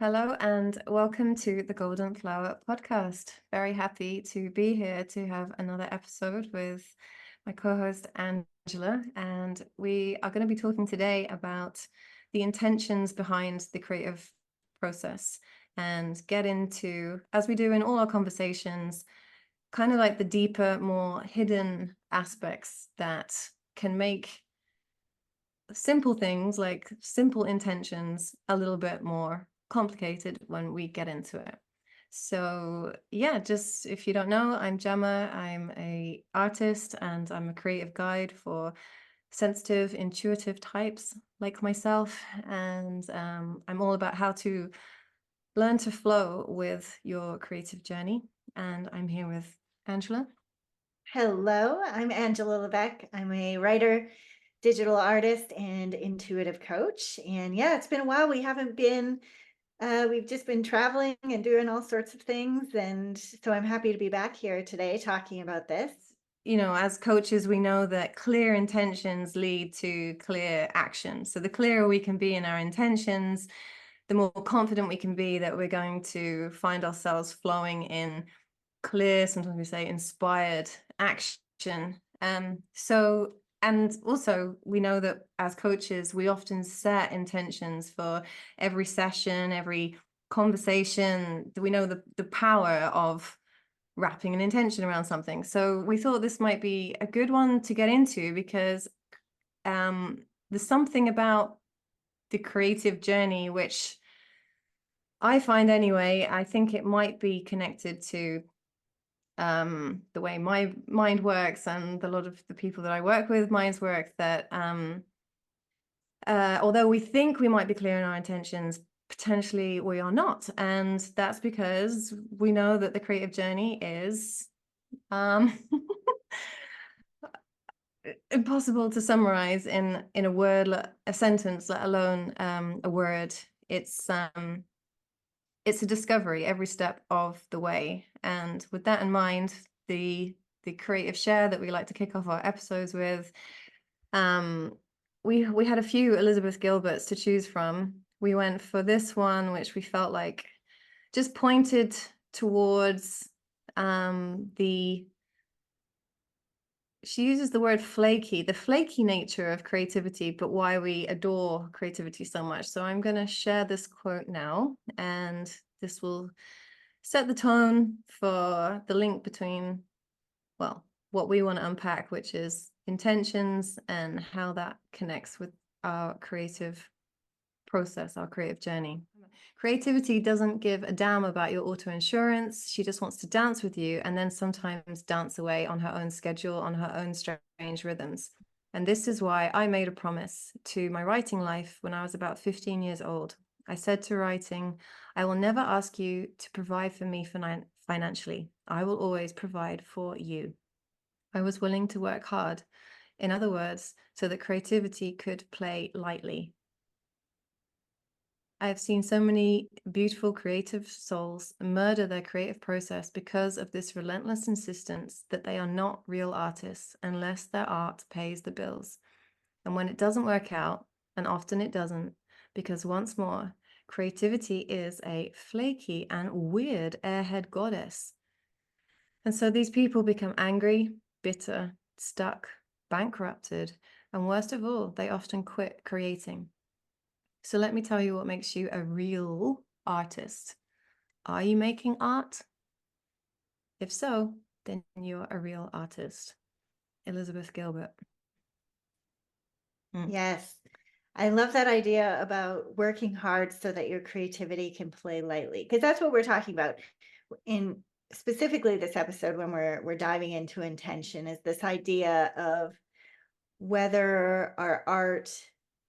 Hello and welcome to the Golden Flower podcast. Very happy to be here to have another episode with my co-host Angela, and we are going to be talking today about the intentions behind the creative process and get into, as we do in all our conversations, kind of like the deeper, more hidden aspects that can make simple things like simple intentions a little bit more complicated when we get into it. So yeah, just if you don't know, I'm Gemma. I'm a artist and I'm a creative guide for sensitive, intuitive types like myself. And I'm all about how to learn to flow with your creative journey. And I'm here with Angela. Hello, I'm Angela Levesque. I'm a writer, digital artist, and intuitive coach. And yeah, it's been a while. We've just been traveling and doing all sorts of things. And so I'm happy to be back here today talking about this. You know, as coaches, we know that clear intentions lead to clear action. So the clearer we can be in our intentions, the more confident we can be that we're going to find ourselves flowing in clear, sometimes we say inspired action. And also we know that as coaches, we often set intentions for every session, every conversation. We know the power of wrapping an intention around something. So we thought this might be a good one to get into because there's something about the creative journey which I find anyway, I think it might be connected to the way my mind works and a lot of the people that I work with minds work, that although we think we might be clear in our intentions, potentially we are not. And that's because we know that the creative journey is impossible to summarize in a word, a sentence, let alone a word. It's a discovery every step of the way. And with that in mind, the creative share that we like to kick off our episodes with, we had a few Elizabeth Gilberts to choose from. We went for this one, which we felt like just pointed towards she uses the word flaky, the flaky nature of creativity, but why we adore creativity so much. So I'm going to share this quote now, and this will set the tone for the link between, well, what we want to unpack, which is intentions and how that connects with our creative process, our creative journey. Creativity doesn't give a damn about your auto insurance. She just wants to dance with you and then sometimes dance away on her own schedule, on her own strange rhythms. And this is why I made a promise to my writing life when I was about 15 years old. I said to writing, I will never ask you to provide for me financially. I will always provide for you. I was willing to work hard. In other words, so that creativity could play lightly. I have seen so many beautiful creative souls murder their creative process because of this relentless insistence that they are not real artists unless their art pays the bills. And when it doesn't work out, and often it doesn't, because once more, creativity is a flaky and weird airhead goddess. And so these people become angry, bitter, stuck, bankrupted, and worst of all, they often quit creating. So let me tell you what makes you a real artist. Are you making art? If so, then you're a real artist. Elizabeth Gilbert. Yes, I love that idea about working hard so that your creativity can play lightly, because that's what we're talking about in specifically this episode when we're diving into intention, is this idea of whether our art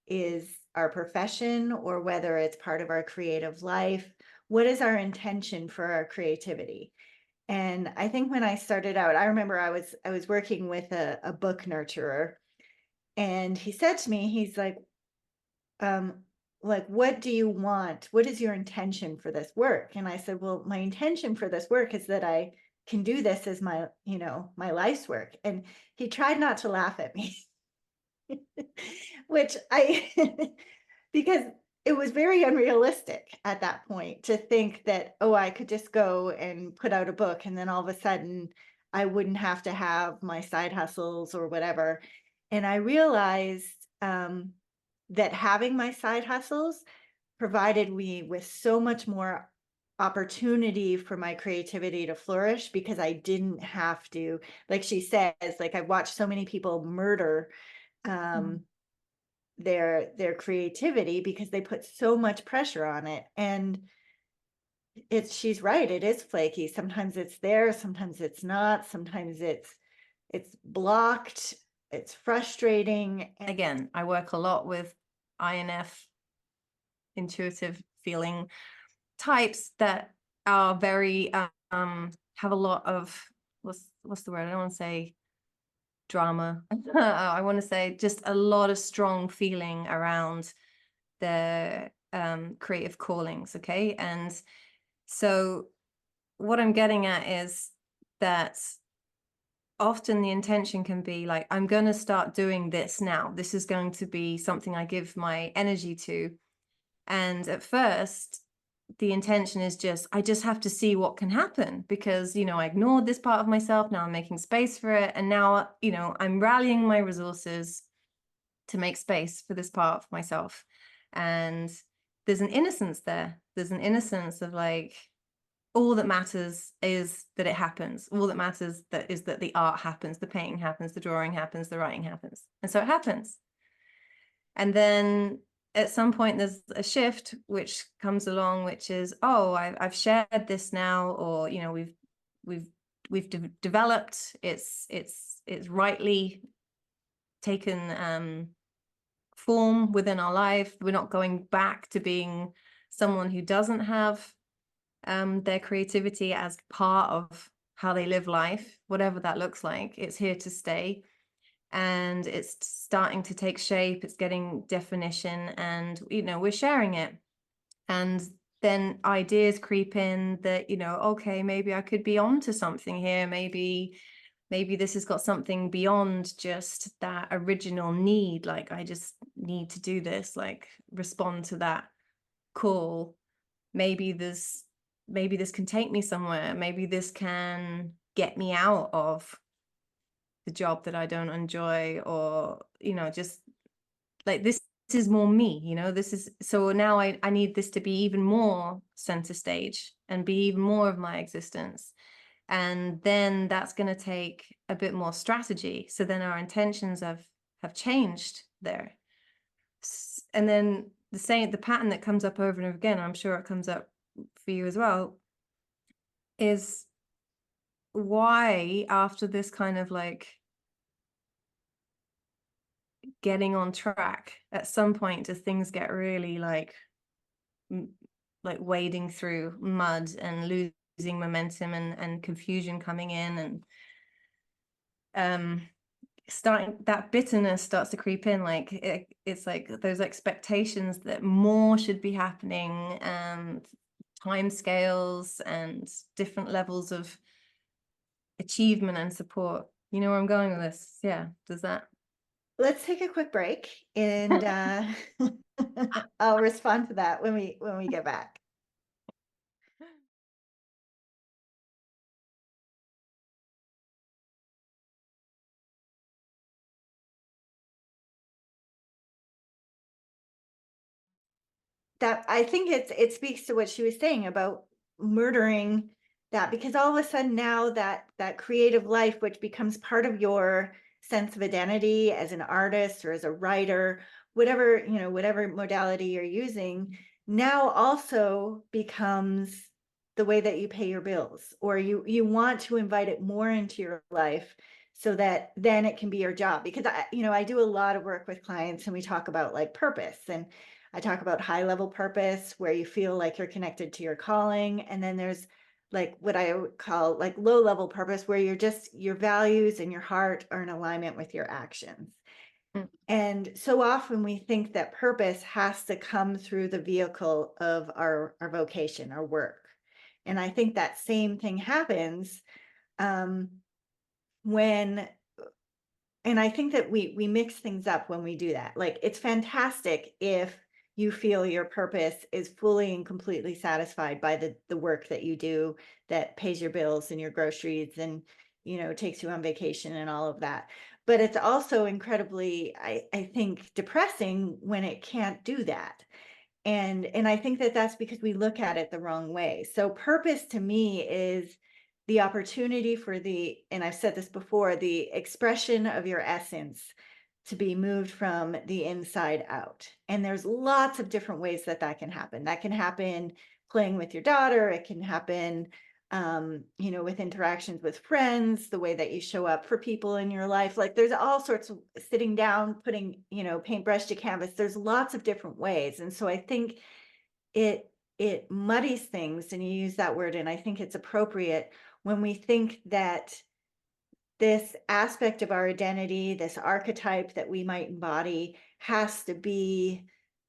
is our profession or whether it's part of our creative life. What is our intention for our creativity? And I think when I started out, I remember I was working with a book nurturer, and he said to me, he's um, like, what do you want? What is your intention for this work? And I said, well, my intention for this work is that I can do this as my, my life's work. And he tried not to laugh at me. Which I, because it was very unrealistic at that point to think that, oh, I could just go and put out a book and then all of a sudden I wouldn't have to have my side hustles or whatever. And I realized that having my side hustles provided me with so much more opportunity for my creativity to flourish because I didn't have to, like she says, like I've watched so many people murder Mm. um, their creativity because they put so much pressure on it. And it's she's right, it is flaky. Sometimes it's there, sometimes it's not, sometimes it's blocked, it's frustrating. And Again, I work a lot with INF, intuitive feeling types that are very have a lot of what's the word? I don't want to say drama. I want to say just a lot of strong feeling around their creative callings. Okay. And so what I'm getting at is that often the intention can be like, I'm going to start doing this now. This is going to be something I give my energy to. And at first, the intention is just, I just have to see what can happen because, I ignored this part of myself. Now I'm making space for it. And now, I'm rallying my resources to make space for this part of myself. And there's an innocence there. There's an innocence of like, all that matters is that it happens. All that matters is that the art happens, the painting happens, the drawing happens, the writing happens. And so it happens. And then at some point there's a shift which comes along, which is, oh, I've shared this now, or we've developed, it's rightly taken form within our life. We're not going back to being someone who doesn't have their creativity as part of how they live life, whatever that looks like. It's here to stay. And it's starting to take shape, it's getting definition, and we're sharing it. And then ideas creep in that, okay, maybe I could be onto something here. Maybe this has got something beyond just that original need, like I just need to do this, like respond to that call. Maybe this can take me somewhere. Maybe this can get me out of the job that I don't enjoy, or just like this is more me. This is, so now I need this to be even more center stage and be even more of my existence. And then that's going to take a bit more strategy. So then our intentions have changed there. And then the pattern that comes up over and over again, I'm sure it comes up for you as well, is why after this kind of like getting on track, at some point do things get really like wading through mud and losing momentum, and confusion coming in, and starting, that bitterness starts to creep in. Like it's like those expectations that more should be happening, and time scales and different levels of achievement and support. You know where I'm going with this? Yeah. Does that? let's take a quick break and I'll respond to that when we get back. That I think it speaks to what she was saying about murdering that, because all of a sudden now that creative life, which becomes part of your sense of identity as an artist or as a writer, whatever, whatever modality you're using, now also becomes the way that you pay your bills, or you want to invite it more into your life so that then it can be your job. Because I do a lot of work with clients and we talk about like purpose, and I talk about high level purpose where you feel like you're connected to your calling. And then there's like what I would call like low level purpose, where you're just, your values and your heart are in alignment with your actions. Mm. And so often we think that purpose has to come through the vehicle of our vocation, our work. And I think that same thing happens um, when, and I think that we mix things up when we do that. Like it's fantastic if you feel your purpose is fully and completely satisfied by the work that you do that pays your bills and your groceries and, takes you on vacation and all of that. But it's also incredibly, I think, depressing when it can't do that. And I think that that's because we look at it the wrong way. So purpose to me is the opportunity for and I've said this before, the expression of your essence to be moved from the inside out. And there's lots of different ways that that can happen. That can happen playing with your daughter. It can happen, with interactions with friends, the way that you show up for people in your life. Like there's all sorts of sitting down, putting, paintbrush to canvas. There's lots of different ways. And so I think it muddies things, and you use that word, and I think it's appropriate when we think that this aspect of our identity, this archetype that we might embody, has to be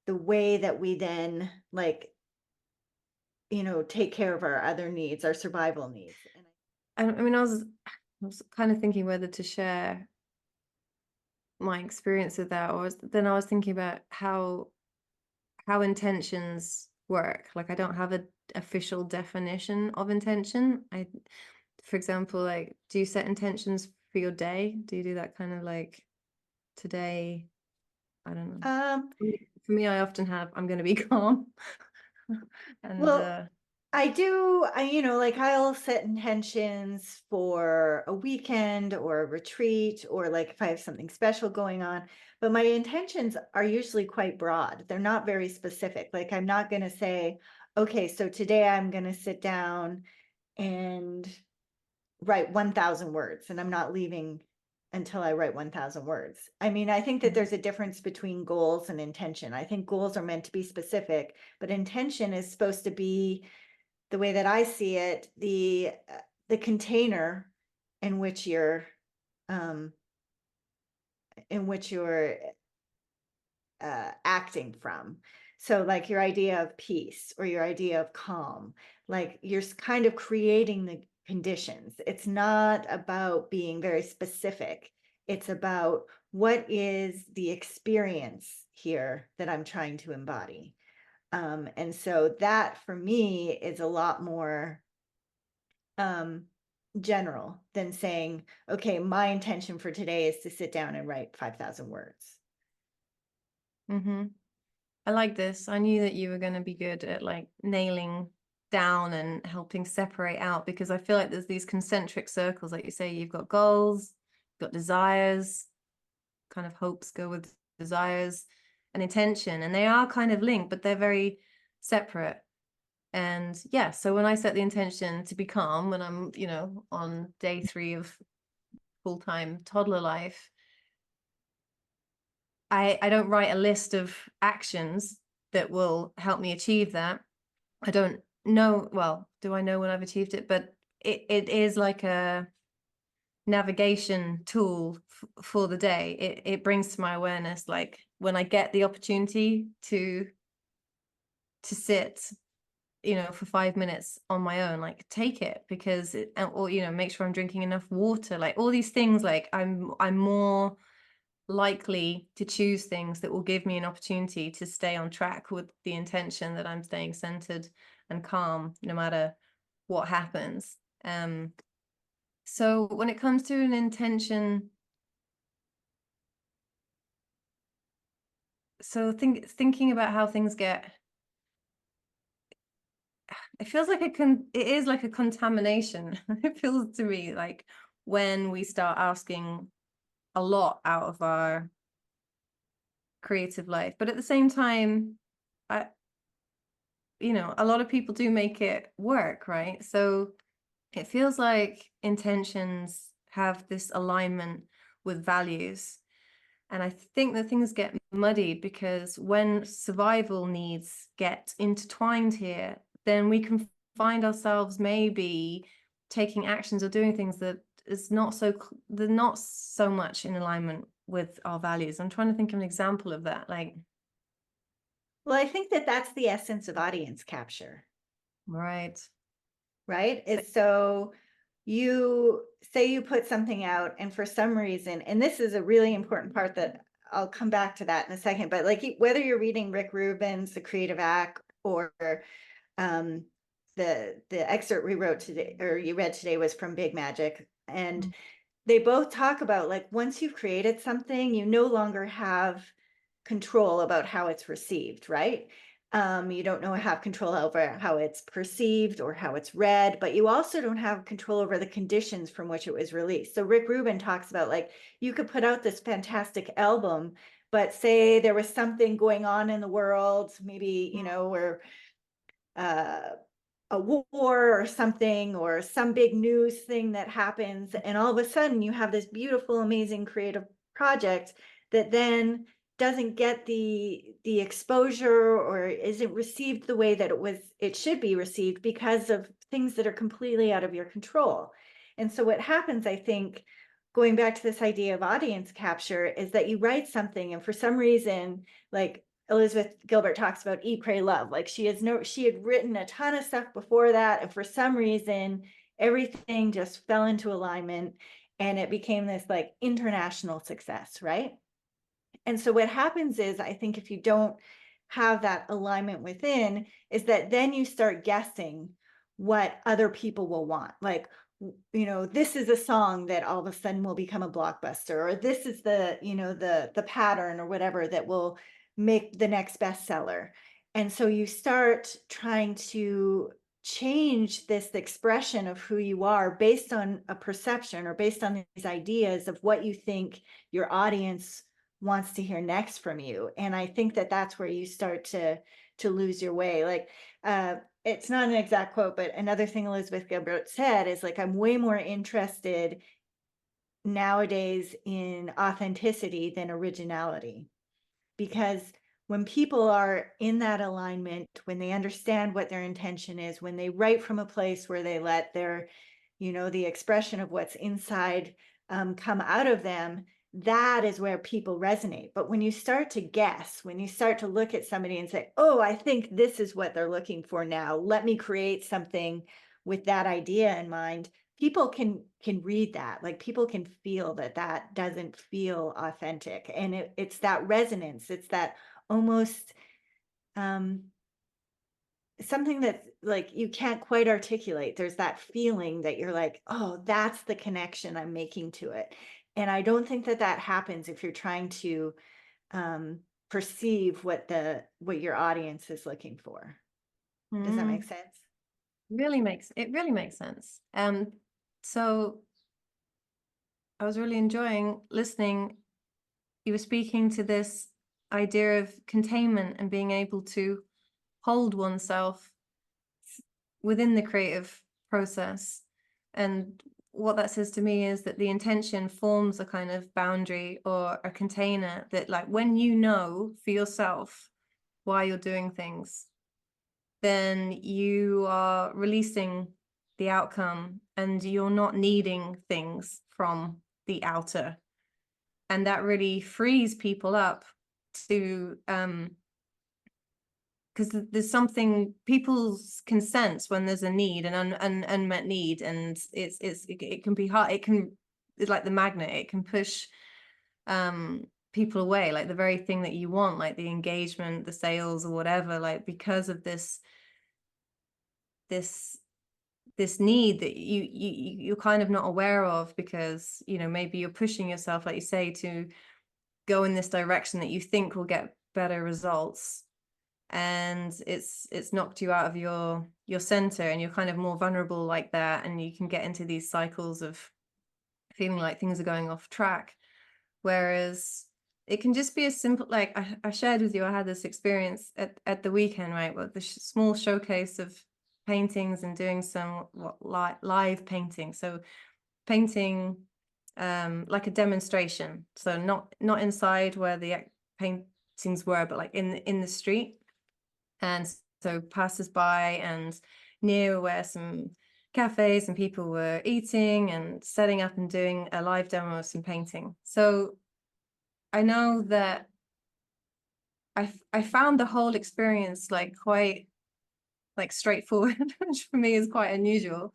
the way that we then, like, take care of our other needs, our survival needs. I mean, I was kind of thinking whether to share my experience with that, then I was thinking about how intentions work. Like I don't have a official definition of intention. For example, like, do you set intentions for your day? Do you do that kind of like today? I don't know. Um, For me, I often have, I'm going to be calm. And well, I do, like I'll set intentions for a weekend or a retreat, or like if I have something special going on, but my intentions are usually quite broad. They're not very specific. Like I'm not going to say, okay, so today I'm going to sit down and write 1,000 words, and I'm not leaving until I write 1,000 words. I mean, I think that there's a difference between goals and intention. I think goals are meant to be specific, but intention is supposed to be, the way that I see it, the container in which you're um, acting from. So, like your idea of peace or your idea of calm, like you're kind of creating the conditions. It's not about being very specific. It's about what is the experience here that I'm trying to embody. And so that for me is a lot more um, general than saying, okay, my intention for today is to sit down and write 5,000 words. mm-hmm. I like this. I knew that you were going to be good at like nailing down and helping separate out, because I feel like there's these concentric circles. Like you say, you've got goals, you've got desires, kind of hopes go with desires, and intention, and they are kind of linked, but they're very separate. And yeah, so when I set the intention to be calm when I'm, on day 3 of full-time toddler life, I don't write a list of actions that will help me achieve that. I don't know, well, do I know when I've achieved it? But it is like a navigation tool for the day. It brings to my awareness, like when I get the opportunity to sit, for 5 minutes on my own, like take it, because or make sure I'm drinking enough water, like all these things. Like I'm more likely to choose things that will give me an opportunity to stay on track with the intention that I'm staying centered and calm no matter what happens. So when it comes to an intention, so thinking about how things get, it feels like it is like a contamination. It feels to me like when we start asking a lot out of our creative life, but at the same time, I a lot of people do make it work, right? So it feels like intentions have this alignment with values. And I think that things get muddied because when survival needs get intertwined here, then we can find ourselves maybe taking actions or doing things that is they're not so much in alignment with our values. I'm trying to think of an example of that. Like, Well, I think that that's the essence of audience capture, right. right? It's so you say you put something out, and for some reason, and this is a really important part that I'll come back to that in a second, but like whether you're reading Rick Rubin's The Creative Act or um, the excerpt we wrote today or you read today was from Big Magic, and Mm. they both talk about like once you've created something, you no longer have control about how it's received, right? You don't know have control over how it's perceived or how it's read, but you also don't have control over the conditions from which it was released. So Rick Rubin talks about like you could put out this fantastic album, but say there was something going on in the world, maybe, you know, where uh a war or something or some big news thing that happens, and all of a sudden you have this beautiful amazing creative project that then doesn't get the exposure or isn't received the way that it should be received because of things that are completely out of your control. And so what happens, I think, going back to this idea of audience capture, is that you write something and for some reason, like Elizabeth Gilbert talks about Eat, Pray, Love. Like she had written a ton of stuff before that. And for some reason, everything just fell into alignment and it became this like international success, right? And so what happens is, I think if you don't have that alignment within, is that then you start guessing what other people will want. Like, you know, this is a song that all of a sudden will become a blockbuster, or this is the, you know, the pattern or whatever that will make the next bestseller. And so you start trying to change this expression of who you are based on a perception or based on these ideas of what you think your audience wants to hear next from you. And I think that that's where you start to lose your way. Like it's not an exact quote, but another thing Elizabeth Gilbert said is like, I'm way more interested nowadays in authenticity than originality, because when people are in that alignment, when they understand what their intention is, when they write from a place where they let their, you know, the expression of what's inside come out of them, that is where people resonate. But when you start to guess, when you start to look at somebody and say, oh, I think this is what they're looking for now, let me create something with that idea in mind, people can read that. Like people can feel that that doesn't feel authentic, and it's that resonance, it's that almost something that like you can't quite articulate. There's that feeling that you're like, oh, that's the connection I'm making to it. And I don't think that that happens if you're trying to perceive what your audience is looking for. Does that make Mm. sense? It really makes sense. So I was really enjoying listening. You were speaking to this idea of containment and being able to hold oneself within the creative process. And what that says to me is that the intention forms a kind of boundary or a container that, like, when you know for yourself why you're doing things, then you are releasing the outcome and you're not needing things from the outer. And that really frees people up to because there's something people can sense when there's a need, an unmet need, and it can be hard. It's like the magnet, it can push people away, like the very thing that you want, like the engagement, the sales or whatever, like because of this need that you're kind of not aware of, because you know maybe you're pushing yourself, like you say, to go in this direction that you think will get better results, and it's knocked you out of your center, and you're kind of more vulnerable like that, and you can get into these cycles of feeling like things are going off track. Whereas it can just be as simple, like I shared with you, I had this experience at the weekend, right, with the small showcase of paintings and doing some live painting. So painting like a demonstration, so not inside where the paintings were, but like in the street. And so passers-by and near where some cafes and people were eating and setting up and doing a live demo of some painting. So I know that I found the whole experience like quite like straightforward, which for me is quite unusual.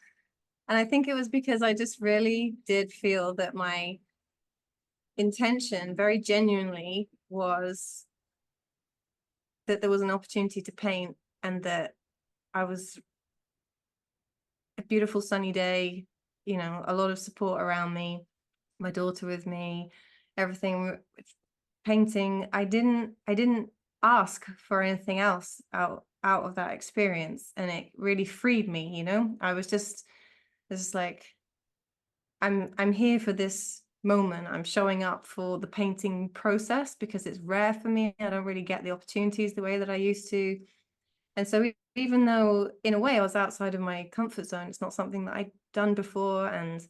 And I think it was because I just really did feel that my intention very genuinely was that there was an opportunity to paint, and that I was a beautiful sunny day, you know, a lot of support around me, my daughter with me, everything painting. I didn't ask for anything else out of that experience, and it really freed me, you know. I was just like, I'm here for this moment. I'm showing up for the painting process because it's rare for me. I don't really get the opportunities the way that I used to. And so even though in a way I was outside of my comfort zone, it's not something that I'd done before. And,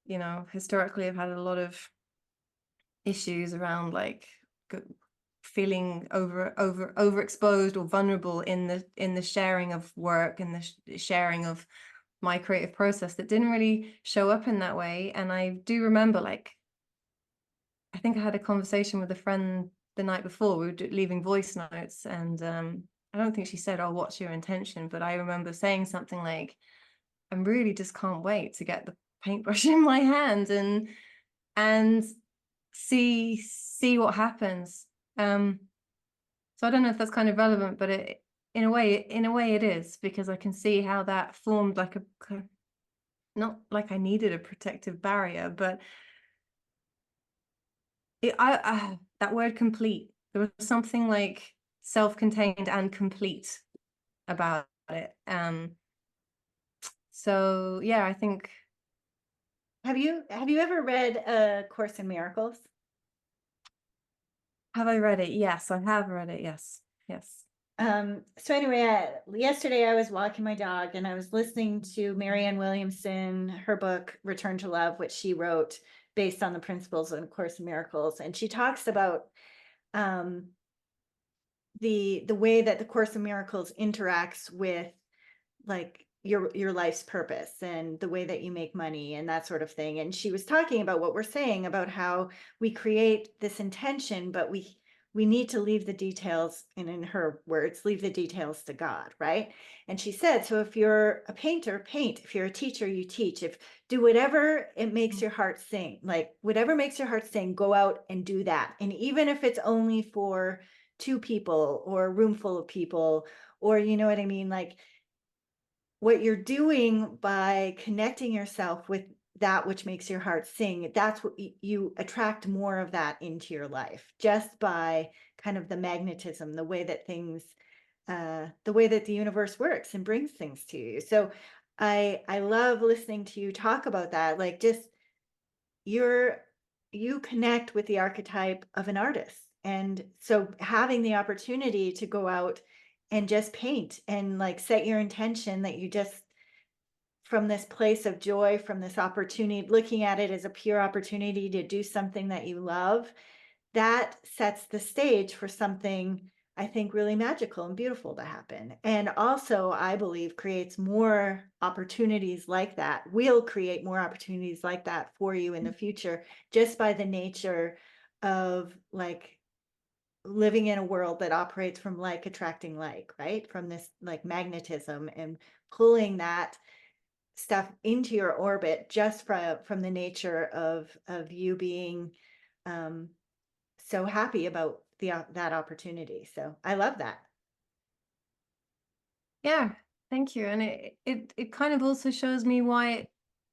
you know, historically I've had a lot of issues around like feeling overexposed or vulnerable in the sharing of work and the sharing of my creative process that didn't really show up in that way. And I do remember, like, I think I had a conversation with a friend the night before. We were leaving voice notes, and I don't think she said, "Oh, what's your intention?" But I remember saying something like, "I'm really just can't wait to get the paintbrush in my hand and see what happens." So I don't know if that's kind of relevant, but in a way it is, because I can see how that formed like a, not like I needed a protective barrier, but that word complete, there was something like self-contained and complete about it. So yeah, I think. Have you ever read A Course in Miracles? Have I read it? Yes, I have read it. Yes. Yes. So anyway, yesterday I was walking my dog and I was listening to Marianne Williamson, her book Return to Love, which she wrote based on the principles of A Course in Miracles, and she talks about um, the way that the Course in Miracles interacts with like your life's purpose and the way that you make money and that sort of thing. And she was talking about what we're saying about how we create this intention, but we need to leave the details, and in her words, leave the details to God, right? And she said, so if you're a painter, paint. If you're a teacher, you teach. If do whatever it makes your heart sing, like whatever makes your heart sing, go out and do that. And even if it's only for two people or a room full of people, or you know what I mean, like what you're doing by connecting yourself with that which makes your heart sing, that's what you attract more of that into your life, just by kind of the magnetism, the way that things, the way that the universe works and brings things to you. So I love listening to you talk about that. Like just you connect with the archetype of an artist. And so having the opportunity to go out and just paint and like set your intention that you just, from this place of joy, from this opportunity, looking at it as a pure opportunity to do something that you love, that sets the stage for something I think really magical and beautiful to happen. And also, I believe, creates more opportunities like that, will create more opportunities like that for you in the future, just by the nature of like living in a world that operates from like attracting like, right? From this like magnetism and pulling that stuff into your orbit just from the nature of you being um so happy about the that opportunity. So I love that. Yeah, thank you. And it kind of also shows me why,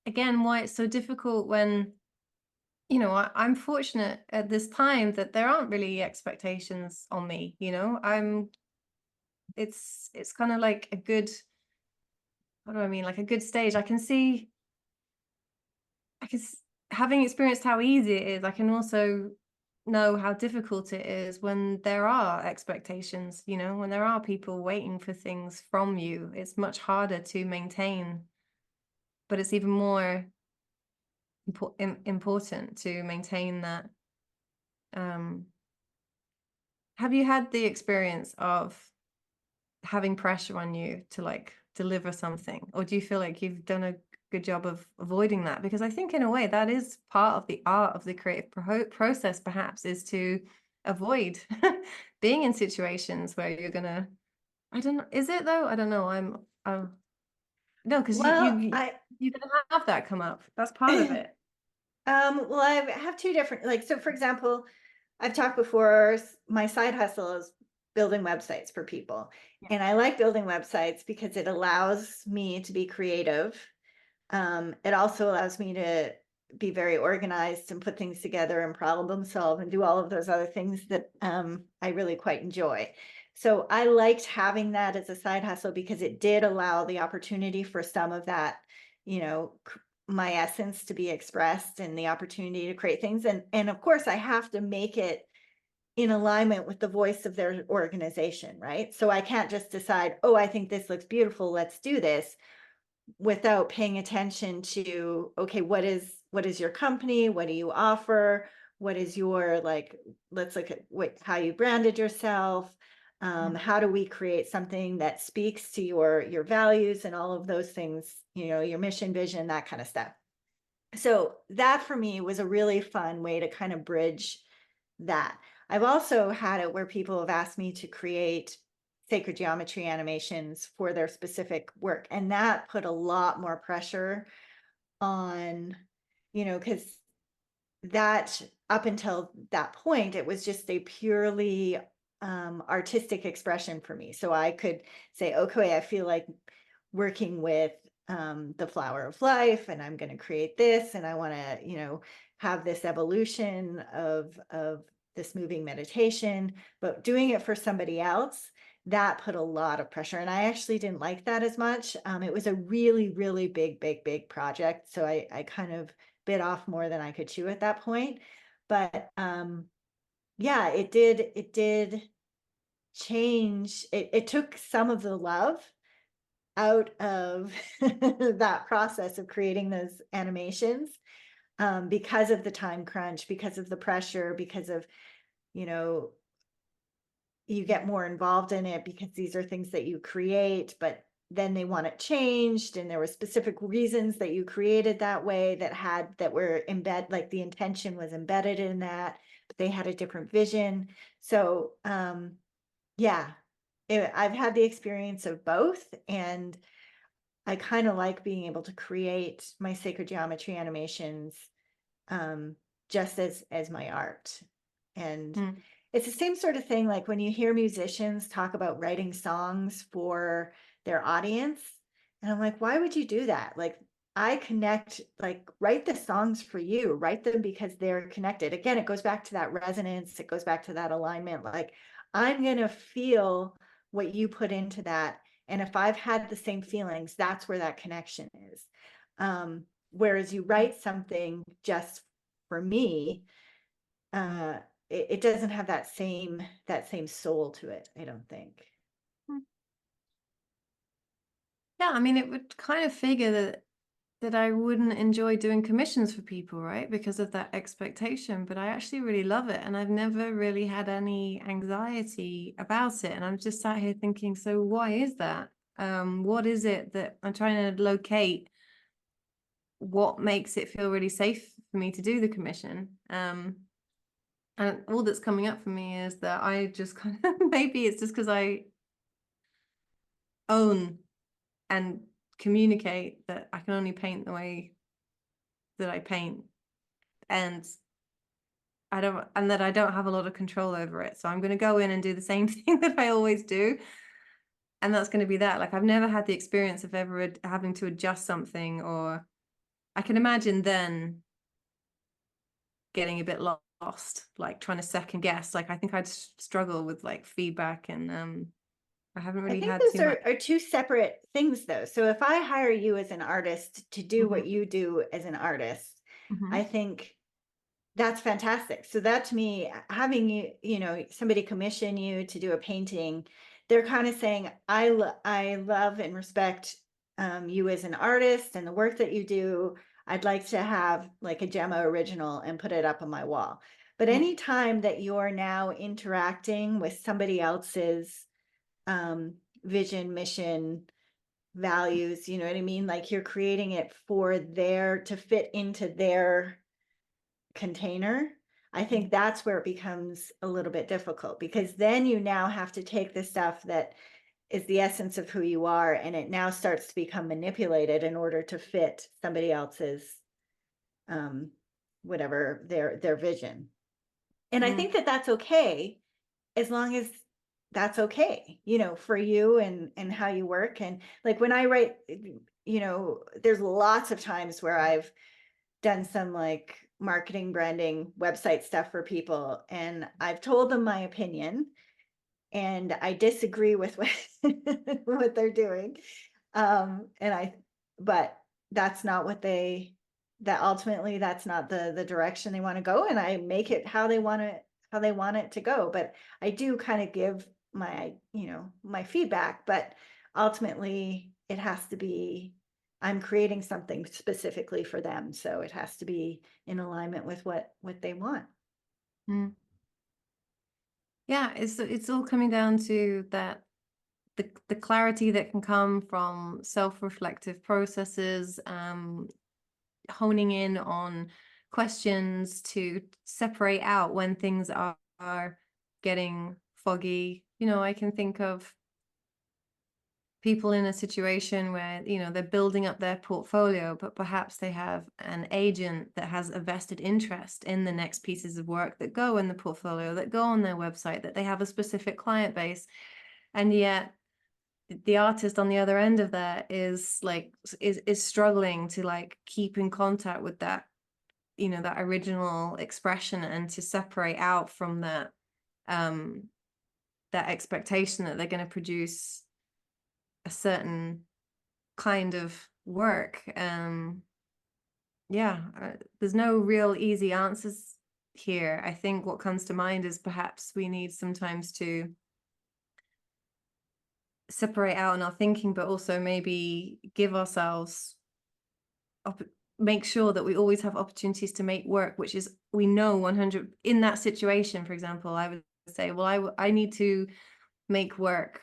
again, why it's so difficult when, you know, I'm fortunate at this time that there aren't really expectations on me, you know. It's kind of like a good, what do I mean? Like a good stage. Having experienced how easy it is, I can also know how difficult it is when there are expectations, you know, when there are people waiting for things from you. It's much harder to maintain, but it's even more important to maintain that. Um, have you had the experience of having pressure on you to like deliver something, or do you feel like you've done a good job of avoiding that? Because I think in a way that is part of the art of the creative process, perhaps, is to avoid being in situations where you're gonna, I don't know, is it though? I don't know. No, because Well, I you're gonna have that come up. That's part of it. Well, I have two different, like, so for example, I've talked before, my side hustle is building websites for people. Yeah. And I like building websites because it allows me to be creative. It also allows me to be very organized and put things together and problem solve and do all of those other things that I really quite enjoy. So I liked having that as a side hustle because it did allow the opportunity for some of that, you know, my essence to be expressed and the opportunity to create things. And of course, I have to make it in alignment with the voice of their organization, right? So I can't just decide, oh, I think this looks beautiful, let's do this, without paying attention to, okay, what is your company, what do you offer, what is your, like, let's look at how you branded yourself, Mm. how do we create something that speaks to your values and all of those things, your mission, vision, that kind of stuff. So that for me was a really fun way to kind of bridge that. I've also had it where people have asked me to create sacred geometry animations for their specific work. And that put a lot more pressure on, because that, up until that point, it was just a purely artistic expression for me. So I could say, okay, I feel like working with the flower of life, and I'm going to create this, and I want to, have this evolution of this moving meditation. But doing it for somebody else, that put a lot of pressure, and I actually didn't like that as much. It was a really, really big project, so I kind of bit off more than I could chew at that point. But yeah, it did change. It took some of the love out of that process of creating those animations, because of the time crunch, because of the pressure, because of, you know, you get more involved in it because these are things that you create, but then they want it changed. And there were specific reasons that you created that way that were like the intention was embedded in that, but they had a different vision. So, yeah, I've had the experience of both. And I kind of like being able to create my sacred geometry animations, um, just as my art. And Mm. it's the same sort of thing, like when you hear musicians talk about writing songs for their audience. And I'm like, why would you do that? Like, I connect, like, write the songs for you, write them because they're connected. Again, it goes back to that resonance, it goes back to that alignment. Like, I'm going to feel what you put into that. And if I've had the same feelings, that's where that connection is. Whereas you write something just for me, uh, it doesn't have that same soul to it, I don't think. Mm. Yeah, I mean, it would kind of figure that I wouldn't enjoy doing commissions for people, right? Because of that expectation. But I actually really love it. And I've never really had any anxiety about it. And I'm just sat here thinking, so why is that? What is it that I'm trying to locate? What makes it feel really safe for me to do the commission? And all that's coming up for me is that I just kind of, maybe it's just because I own and communicate that I can only paint the way that I paint. And I don't have a lot of control over it. So I'm going to go in and do the same thing that I always do. And that's going to be that. Like, I've never had the experience of ever having to adjust something, or I can imagine then getting a bit lost, like trying to second guess. Like, I think I'd struggle with like feedback, and I haven't I really think had those too much. are two separate things, though. So if I hire you as an artist to do Mhm, what you do as an artist, I mhm, think that's fantastic. So that, to me, having somebody commission you to do a painting, they're kind of saying, I love and respect you as an artist and the work that you do. I'd like to have like a Gemma original and put it up on my wall. But yeah, anytime that you're now interacting with somebody else's vision, mission, values, you know what I mean? Like, you're creating it to fit into their container. I mhm, think that's where it becomes a little bit difficult, because then you now have to take the stuff that is the essence of who you are, and it now starts to become manipulated in order to fit somebody else's um, whatever their vision. And I Mm, think that that's okay, as long as that's okay, for you and how you work. And like when I write, there's lots of times where I've done some like marketing, branding, website stuff for people, and I've told them my opinion, and I disagree with what what they're doing. And but that's not what that ultimately that's not the direction they want to go, and I make it how they want it to go. But I do kind of give my feedback, but ultimately it has to be, I'm creating something specifically for them, so it has to be in alignment with what they want. mm. Yeah, it's all coming down to that the clarity that can come from self-reflective processes, honing in on questions to separate out when things are getting foggy. I can think of people in a situation where they're building up their portfolio, but perhaps they have an agent that has a vested interest in the next pieces of work that go in the portfolio, that go on their website, that they have a specific client base, and yet the artist on the other end of that is struggling to like keep in contact with that original expression, and to separate out from um that expectation that they're going to produce a certain kind of work. Yeah, there's no real easy answers here. I think what comes to mind is perhaps we need sometimes to separate out in our thinking, but also maybe give ourselves make sure that we always have opportunities to make work, which is, we know 100 in that situation. For example, I would say, well, I need to make work,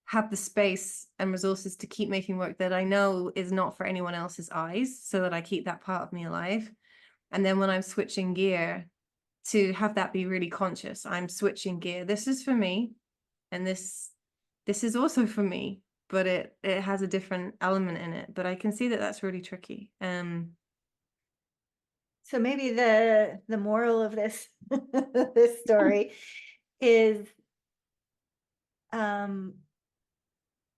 have the space and resources to keep making work that I know is not for anyone else's eyes, so that I keep that part of me alive. And then when I'm switching gear, to have that be really conscious. I'm switching gear. This is for me, and this is also for me, but it has a different element in it. But I can see that that's really tricky. So maybe the moral of this this story is, um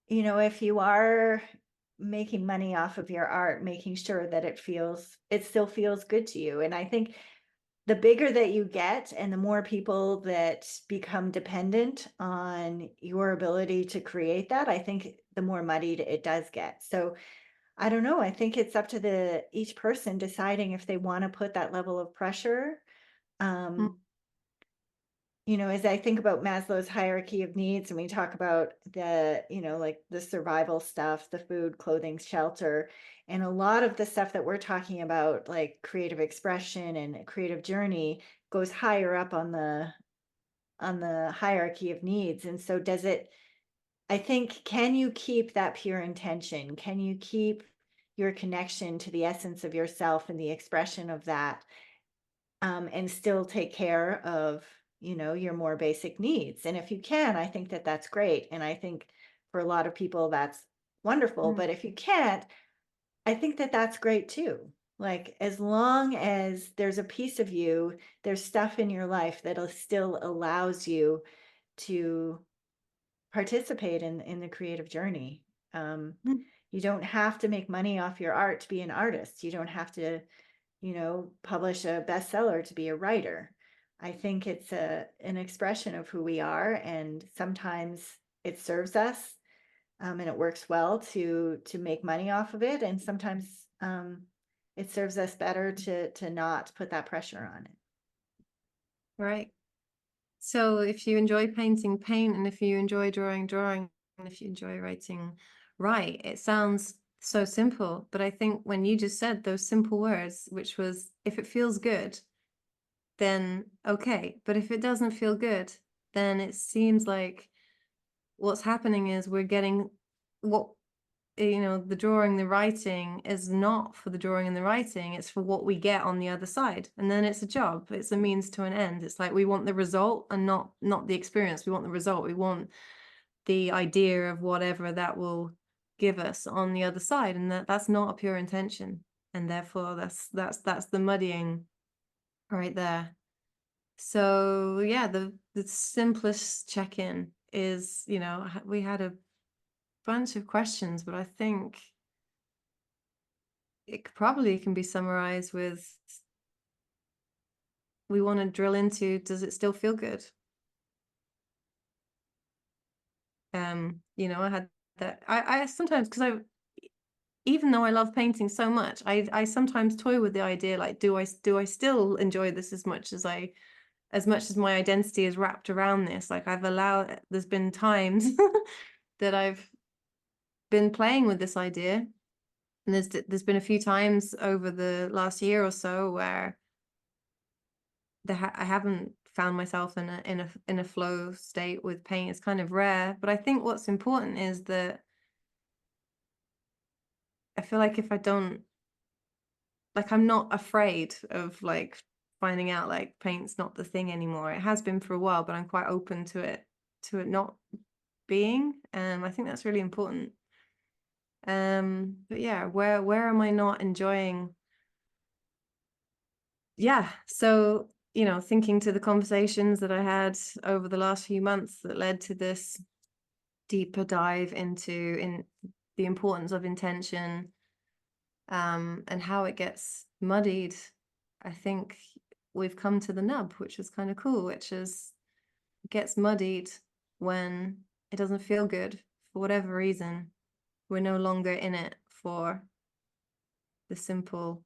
if you are making money off of your art, making sure that it still feels good to you. And I think the bigger that you get and the more people that become dependent on your ability to create that, I think the more muddied it does get. So I don't know. I think it's up to each person deciding if they want to put that level of pressure. Mm, Um, as I think about Maslow's hierarchy of needs, and we talk about like the survival stuff, the food, clothing, shelter, and a lot of the stuff that we're talking about, like creative expression and a creative journey, goes higher up on the hierarchy of needs. And so I think, can you keep that pure intention? Can you keep your connection to the essence of yourself and the expression of that, and still take care of, your more basic needs? And if you can, I think that that's great. And I think for a lot of people, that's wonderful. mm, But if you can't, I think that that's great too. Like, as long as there's a piece of you, there's stuff in your life that still allows you to participate in the creative journey. Um, mm. you don't have to make money off your art to be an artist. You don't have to, publish a bestseller to be a writer. I think it's an expression of who we are, and sometimes it serves us, and it works well to make money off of it, and sometimes it serves us better to not put that pressure on it. Right. So if you enjoy painting, paint, and if you enjoy drawing, drawing, and if you enjoy writing, write. It sounds so simple, but I think when you just said those simple words, which was, if it feels good, then okay. But if it doesn't feel good, then it seems like what's happening is we're getting what, the drawing, the writing is not for the drawing and the writing, it's for what we get on the other side. And then it's a job, it's a means to an end. It's like we want the result and not the experience. We want the result. We want the idea of whatever that will give us on the other side. And that's not a pure intention. And therefore that's the muddying. right there. So yeah, the simplest check-in is, we had a bunch of questions, but I think probably can be summarized with, we want to drill into, does it still feel good? I had that. I sometimes, because even though I love painting so much, I sometimes toy with the idea, like, do I still enjoy this as much as my identity is wrapped around this? Like, there's been times that I've been playing with this idea, and there's been a few times over the last year or so where I haven't found myself in a flow state with paint. It's kind of rare, but I think what's important is that I feel like if I don't, like, I'm not afraid of, like, finding out, like, paint's not the thing anymore. It has been for a while, but I'm quite open to it not being. I think that's really important. But yeah, where am I not enjoying? Yeah, so, thinking to the conversations that I had over the last few months that led to this deeper dive into in the importance of intention, and how it gets muddied, I think we've come to the nub, which is kind of cool, which is, it gets muddied when it doesn't feel good for whatever reason. We're no longer in it for the simple,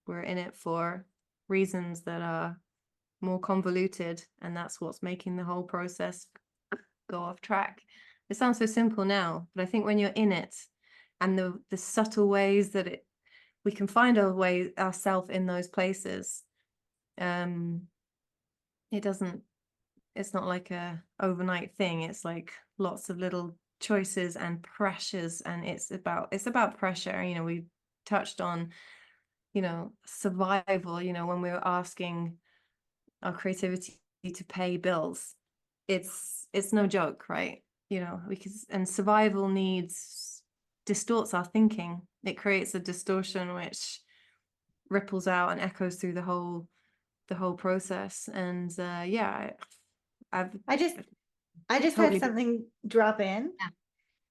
we're in it for reasons that are more convoluted, and that's what's making the whole process go off track. It sounds so simple now, but I think when you're in it, and the subtle ways that we can find ourselves in those places, um it doesn't it's not like a overnight thing. It's like lots of little choices and pressures, and it's about pressure. We touched on, survival, when we were asking our creativity to pay bills. It's no joke, right? Because and survival needs distorts our thinking. It creates a distortion which ripples out and echoes through the whole process. And yeah, I've I just I just had totally something drop in.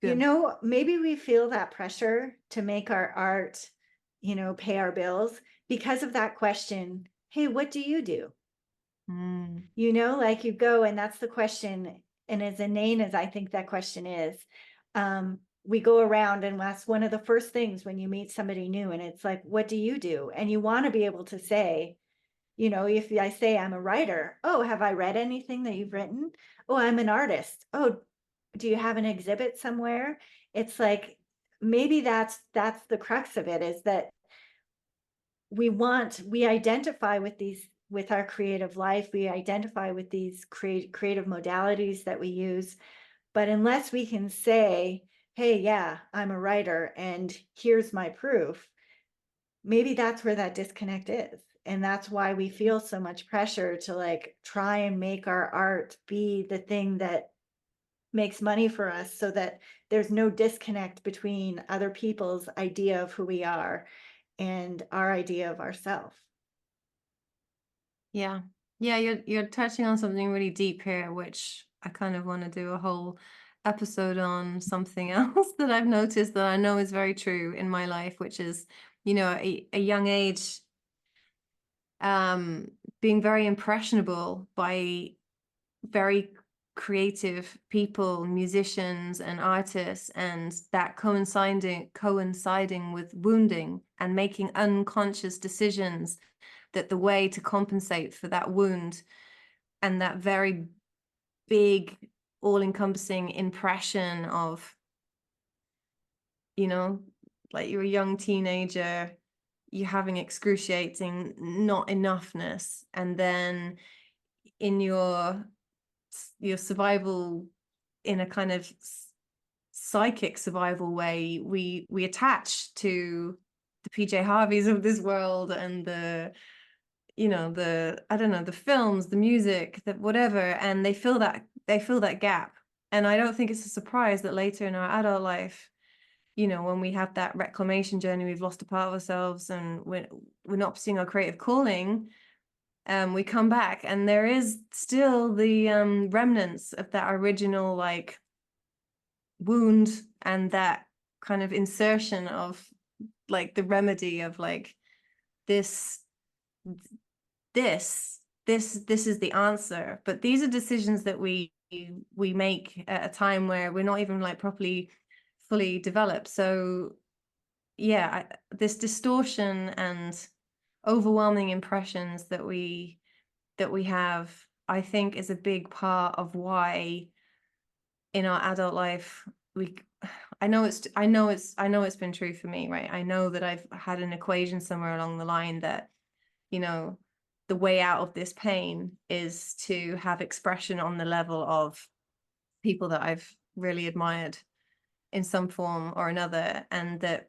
yeah, good. Maybe we feel that pressure to make our art, pay our bills because of that question. Hey, what do you do? Mm, Like you go, and that's the question. And as inane as I think that question is, we go around, and that's one of the first things when you meet somebody new. And it's like, what do you do? And you want to be able to say, if I say I'm a writer, oh, have I read anything that you've written? Oh, I'm an artist. Oh, do you have an exhibit somewhere? It's like, maybe that's the crux of it, is that we identify with our creative life, we identify with these creative modalities that we use, but unless we can say, hey, yeah, I'm a writer and here's my proof, maybe that's where that disconnect is. And that's why we feel so much pressure to, like, try and make our art be the thing that makes money for us, so that there's no disconnect between other people's idea of who we are and our idea of ourselves. yeah. Yeah, you're touching on something really deep here, which I kind of want to do a whole episode on. Something else that I've noticed that I know is very true in my life, which is, a young age, um being very impressionable by very creative people, musicians and artists, and that coinciding with wounding and making unconscious decisions, that the way to compensate for that wound and that very big, all-encompassing impression of, you know like, you're a young teenager, you're having excruciating not enoughness, and then in your survival, in a kind of psychic survival way, we attach to the PJ Harveys of this world, and the I don't know, the films, the music, the whatever, and they fill that gap. And I don't think it's a surprise that later in our adult life, when we have that reclamation journey, we've lost a part of ourselves, and we're not pursuing our creative calling, we come back and there is still the remnants of that original like wound and that kind of insertion of like the remedy of like this is the answer. But these are decisions that we make at a time where we're not even like properly fully developed. So yeah, this distortion and overwhelming impressions that we have, I think, is a big part of why in our adult life I know it's been true for me, right? I know that I've had an equation somewhere along the line that, you know, the way out of this pain is to have expression on the level of people that I've really admired in some form or another, and that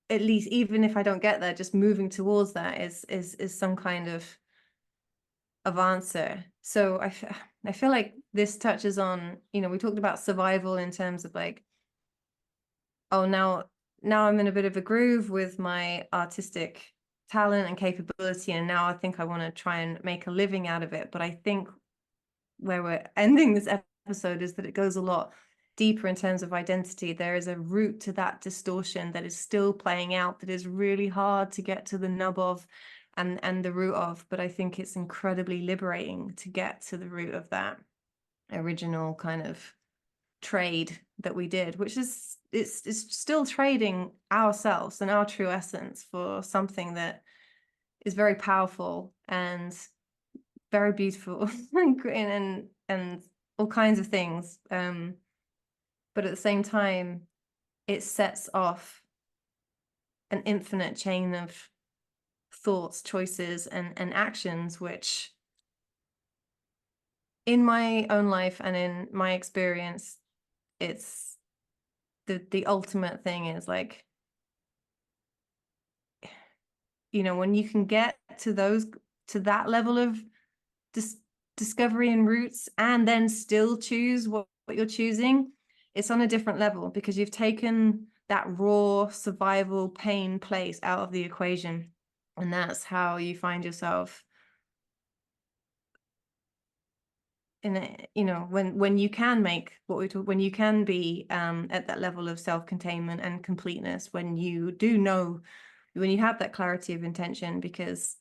at least even if I don't get there, just moving towards that is some kind of answer. So I feel like this touches on, you know, we talked about survival in terms of like, oh, now I'm in a bit of a groove with my artistic talent and capability, and now I think I want to try and make a living out of it. But I think where we're ending this episode is that it goes a lot deeper in terms of identity. There is a root to that distortion that is still playing out, that is really hard to get to the nub of and the root of. But I think it's incredibly liberating to get to the root of that original kind of trade that we did, which is it's still trading ourselves and our true essence for something that is very powerful and very beautiful and all kinds of things. But at the same time, it sets off an infinite chain of thoughts, choices, and actions, which in my own life and in my experience, it's the ultimate thing is like, you know, when you can get to that level of discovery and roots and then still choose what you're choosing, it's on a different level because you've taken that raw survival pain place out of the equation, and that's how you find yourself in a, you know, when you can make what we talk, when you can be at that level of self-containment and completeness, when you do know, when you have that clarity of intention, because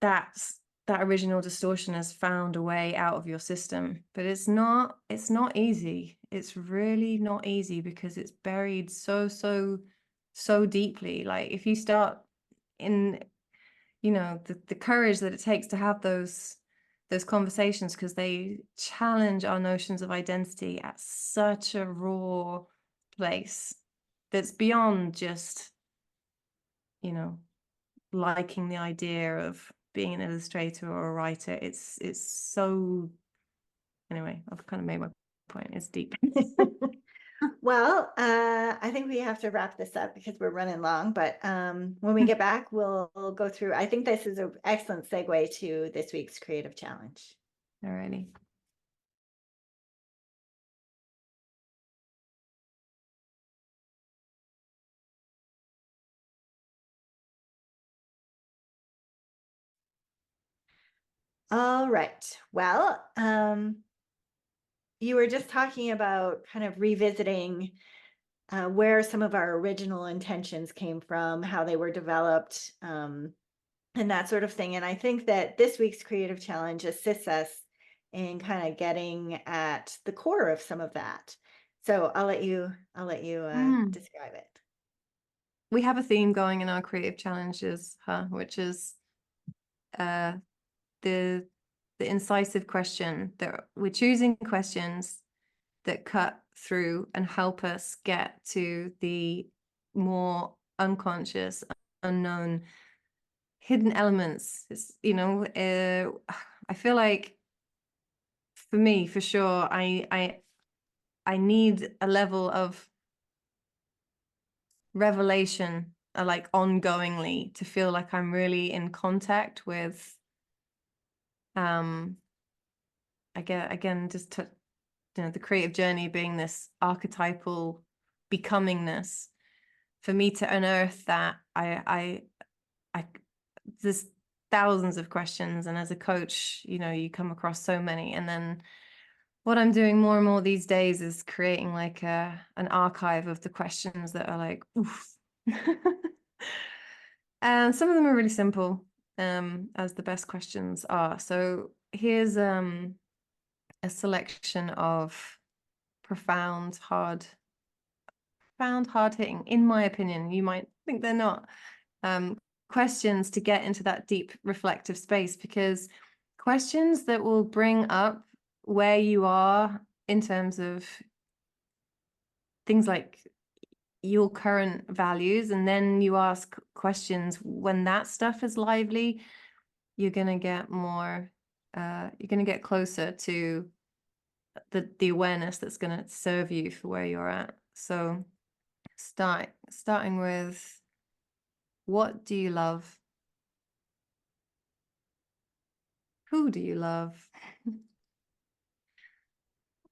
that original distortion has found a way out of your system. But it's not easy. It's really not easy because it's buried so deeply. Like if you start in, you know, the courage that it takes to have those conversations, because they challenge our notions of identity at such a raw place that's beyond just, you know, liking the idea of being an illustrator or a writer. It's so, anyway, I've kind of made my point. It's deep. Well, I think we have to wrap this up because we're running long, but when we get back, we'll go through. I think this is an excellent segue to this week's creative challenge. Alrighty. All right. Well, you were just talking about kind of revisiting where some of our original intentions came from, how they were developed, and that sort of thing. And I think that this week's creative challenge assists us in kind of getting at the core of some of that. So I'll let you describe it. We have a theme going in our creative challenges, which is the incisive question, that we're choosing questions that cut through and help us get to the more unconscious, unknown, hidden elements. It's, you know, I feel like for me, for sure, I need a level of revelation, like ongoingly, to feel like I'm really in contact with again just to, you know, the creative journey being this archetypal becomingness. For me to unearth that, I this thousands of questions, and as a coach, you come across so many. And then what I'm doing more and more these days is creating like an archive of the questions that are like, oof. And some of them are really simple, as the best questions are. So here's a selection of profound, hard-hitting, in my opinion. You might think they're not, questions to get into that deep reflective space, because questions that will bring up where you are in terms of things like your current values, and then you ask questions when that stuff is lively, you're going to get more, you're going to get closer to the awareness that's going to serve you for where you're at. So starting with, what do you love? Who do you love?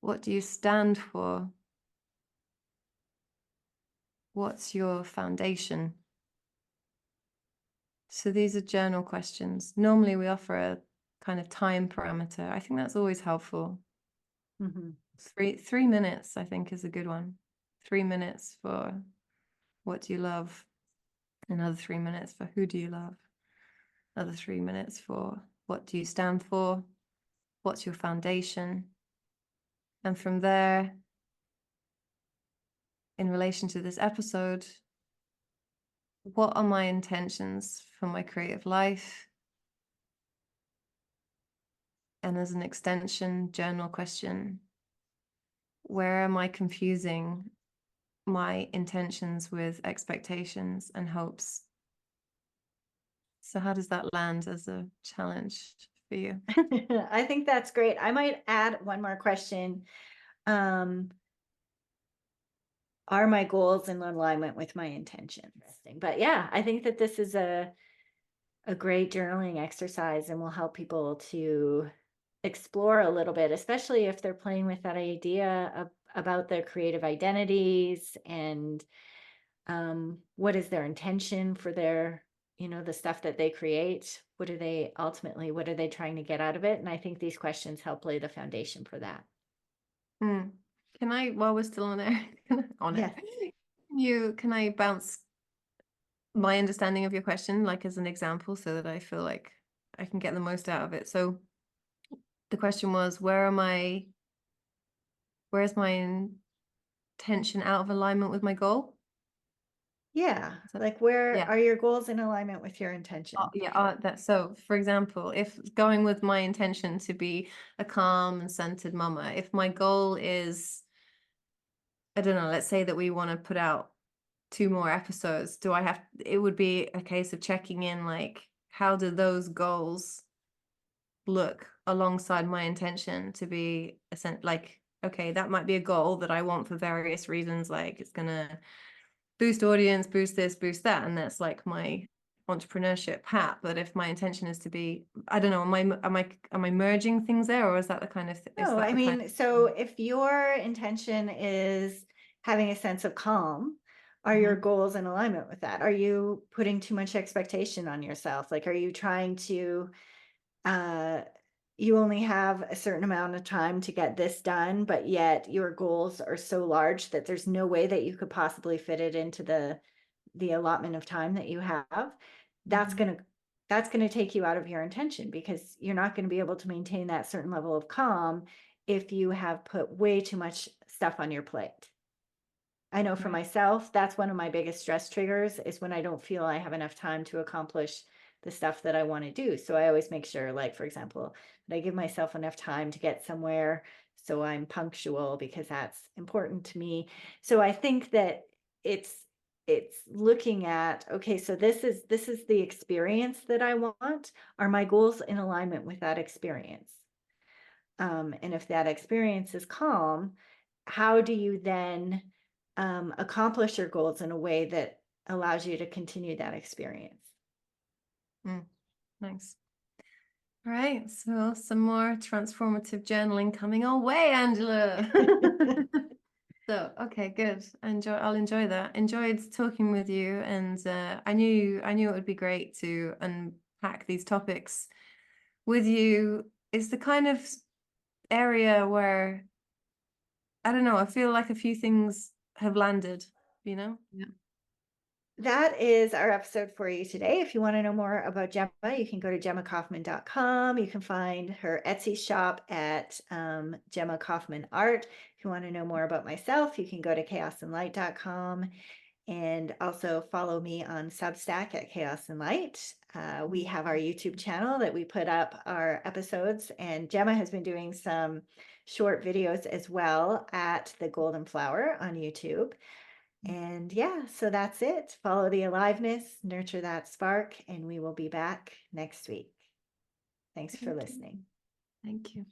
What do you stand for? What's your foundation? So these are journal questions. Normally we offer a kind of time parameter. I think that's always helpful. Mm-hmm. 3 minutes, I think, is a good one. 3 minutes for what do you love? Another 3 minutes for who do you love? Another 3 minutes for what do you stand for? What's your foundation? And from there, in relation to this episode, what are my intentions for my creative life? And as an extension journal question, where am I confusing my intentions with expectations and hopes? So how does that land as a challenge for you? I think that's great. I might add one more question. Are my goals in alignment with my intentions? But yeah, I think that this is a great journaling exercise and will help people to explore a little bit, especially if they're playing with that idea about their creative identities and what is their intention for their, the stuff that they create. What are they trying to get out of it? And I think these questions help lay the foundation for that. Can I, while we're still on air, Yes. Can I bounce my understanding of your question, like as an example, so that I feel like I can get the most out of it? So the question was, where's my intention out of alignment with my goal? Yeah. Like, where Yeah. are your goals in alignment with your intention? So for example, if going with my intention to be a calm and centered mama, if my goal is, I don't know, let's say that we want to put out 2 more episodes, it would be a case of checking in, like, how do those goals look alongside my intention to be like, okay, that might be a goal that I want for various reasons, like it's gonna boost audience, boost this, boost that, and that's like my entrepreneurship hat. But if my intention is to be, I don't know, am I merging things there, or is that the kind of No, I mean, so if your intention is having a sense of calm, are your goals in alignment with that? Are you putting too much expectation on yourself? Like, are you trying to, you only have a certain amount of time to get this done, but yet your goals are so large that there's no way that you could possibly fit it into the allotment of time that you have? That's going to take you out of your intention, because you're not going to be able to maintain that certain level of calm if you have put way too much stuff on your plate. I know for myself, that's one of my biggest stress triggers, is when I don't feel I have enough time to accomplish the stuff that I want to do. So I always make sure, like, for example, that I give myself enough time to get somewhere, so I'm punctual, because that's important to me. So I think that it's looking at, okay, so this is the experience that I want. Are my goals in alignment with that experience? And if that experience is calm, how do you then accomplish your goals in a way that allows you to continue that experience? Nice. All right, so some more transformative journaling coming our way, Angela. So, okay, good. I'll enjoy that. Enjoyed talking with you, and I knew it would be great to unpack unpack these topics with you is the kind of area where, I don't know, I feel like a few things have landed, you know? Yeah. That is our episode for you today. If you want to know more about Gemma, you can go to GemmaKaufman.com. You can find her Etsy shop at Gemma Kaufman Art. If you want to know more about myself, you can go to chaosandlight.com, and also follow me on Substack at Chaos and Light. We have our YouTube channel that we put up our episodes, and Gemma has been doing some short videos as well at The Golden Flower on YouTube. And yeah, so that's it. Follow the aliveness, nurture that spark, and we will be back next week. Thanks for Thank you. listening. Thank you.